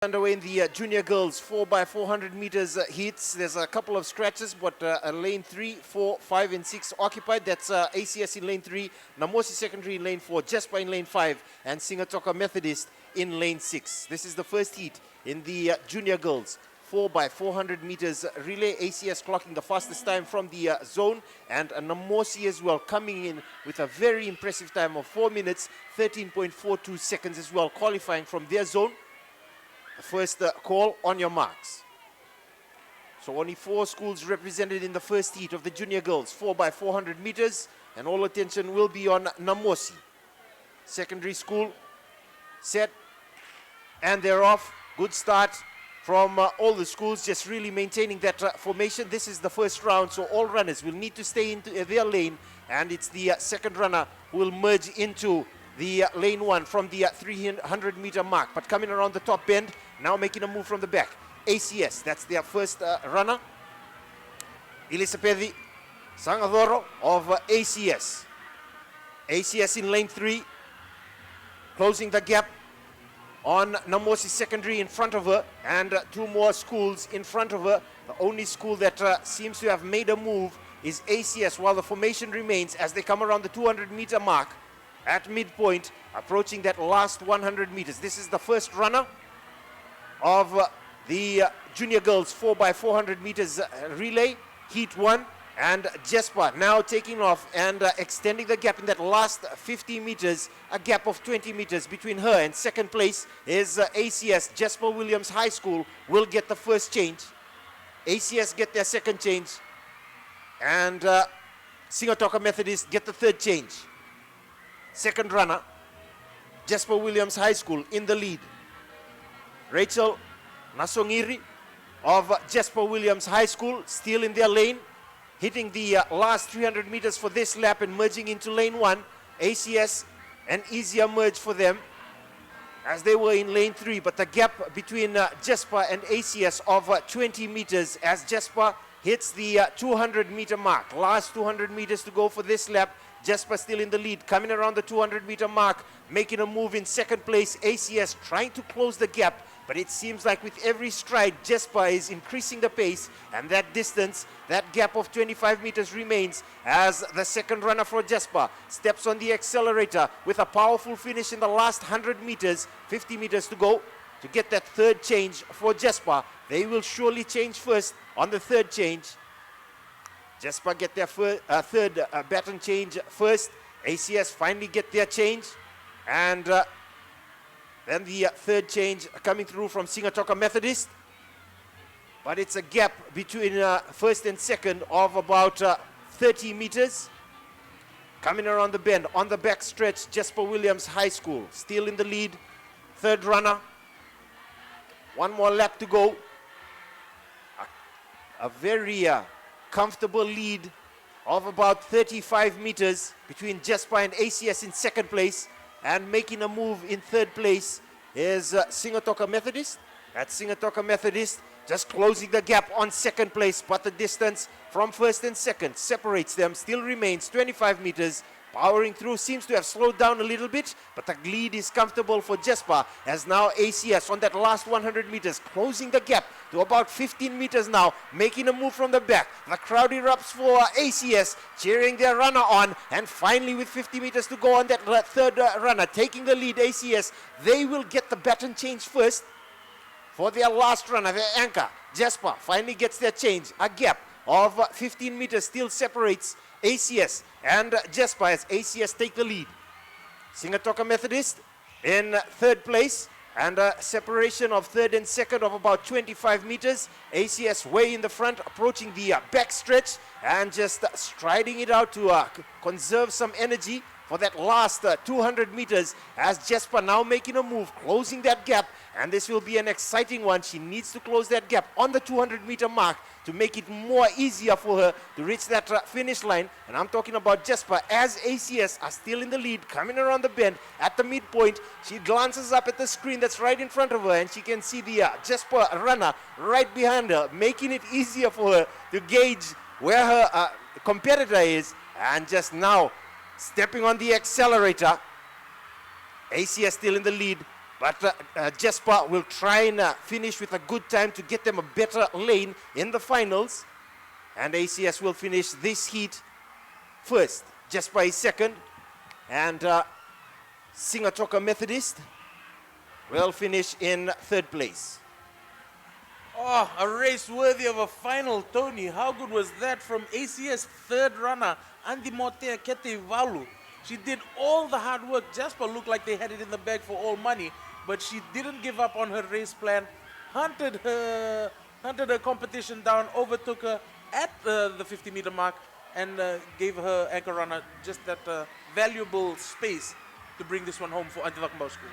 Underway in the junior girls 4x400 meters heats. There's a couple of scratches, but lane 3, 4, 5 and 6 occupied. That's ACS in lane 3, Namosi Secondary in lane 4, Jespa in lane 5 and Singatoka Methodist in lane 6. This is the first heat in the junior girls 4x400 meters relay. ACS clocking the fastest time from the zone, and Namosi as well coming in with a very impressive time of 4 minutes 13.42 seconds as well, qualifying from their zone. First call, on your marks. So only 4 schools represented in the first heat of the junior girls 4x400 meters, and all attention will be on Namosi Secondary School. Set, and they're off. Good start from all the schools, just really maintaining that formation. This is the first round, so all runners will need to stay into their lane, and it's the second runner who will merge into the lane 1 from the 300 meter mark, but coming around the top bend, now making a move from the back. ACS, that's their first runner. Ilisapedi Sangadoro of ACS. ACS in lane 3, closing the gap on Namosi Secondary in front of her, and 2 more schools in front of her. The only school that seems to have made a move is ACS, while the formation remains as they come around the 200 meter mark at midpoint, approaching that last 100 meters. This is the first runner of the junior girls 4x400 meters relay, heat 1, and Jespa now taking off and extending the gap in that last 50 meters, a gap of 20 meters between her and second place is ACS. Jespa Williams High School will get the first change. ACS get their second change, and Singatoka Methodist get the third change. Second runner, Jespa Williams High School in the lead. Rachel Nasongiri of Jespa Williams High School still in their lane, hitting the last 300 meters for this lap and merging into lane 1. ACS, an easier merge for them as they were in lane 3, but the gap between Jespa and ACS of 20 meters as Jespa hits the 200 meter mark. Last 200 meters to go for this lap. Jespa still in the lead, coming around the 200 meter mark, making a move in second place. ACS trying to close the gap, but it seems like with every stride, Jespa is increasing the pace, and that distance, that gap of 25 meters remains as the second runner for Jespa steps on the accelerator with a powerful finish in the last 100 meters, 50 meters to go to get that third change for Jespa. They will surely change first on the third change. Jespa get their third baton change first. ACS finally get their change, and then the third change coming through from Singatoka Methodist. But it's a gap between first and second of about 30 meters. Coming around the bend on the back stretch, Jespa Williams High School still in the lead. Third runner. 1 more lap to go. A very comfortable lead of about 35 meters between Jespa and ACS in second place, and making a move in third place is Singatoka Methodist. At Singatoka Methodist, just closing the gap on second place, but the distance from first and second separates them, still remains 25 meters. Powering through, seems to have slowed down a little bit, but the lead is comfortable for Jespa as now ACS on that last 100 meters, closing the gap to about 15 meters now, making a move from the back. The crowd erupts for ACS, cheering their runner on, and finally with 50 meters to go on that third runner, taking the lead, ACS, they will get the baton change first for their last runner, their anchor. Jespa finally gets their change. A gap of 15 meters still separates ACS and Jespa as ACS take the lead. Singatoka Methodist in third place, and a separation of third and second of about 25 meters. ACS way in the front, approaching the back stretch and just striding it out to conserve some energy for that last 200 meters as Jespa now making a move, closing that gap, and this will be an exciting one. She needs to close that gap on the 200 meter mark to make it more easier for her to reach that finish line. And I'm talking about Jespa as ACS are still in the lead, coming around the bend at the midpoint. She glances up at the screen that's right in front of her, and she can see the Jespa runner right behind her, making it easier for her to gauge where her competitor is, and just now stepping on the accelerator. ACS still in the lead. But Jasper will try and finish with a good time to get them a better lane in the finals. And ACS will finish this heat first. Jasper is second. And Singatoka Methodist will finish in third place. Oh, a race worthy of a final, Tony. How good was that from ACS third runner, Andi Motea Kete Valu? She did all the hard work. Jasper looked like they had it in the bag for all money, but she didn't give up on her race plan, hunted her competition down, overtook her at the 50-meter mark, and gave her anchor runner just that valuable space to bring this one home for Antwerp School.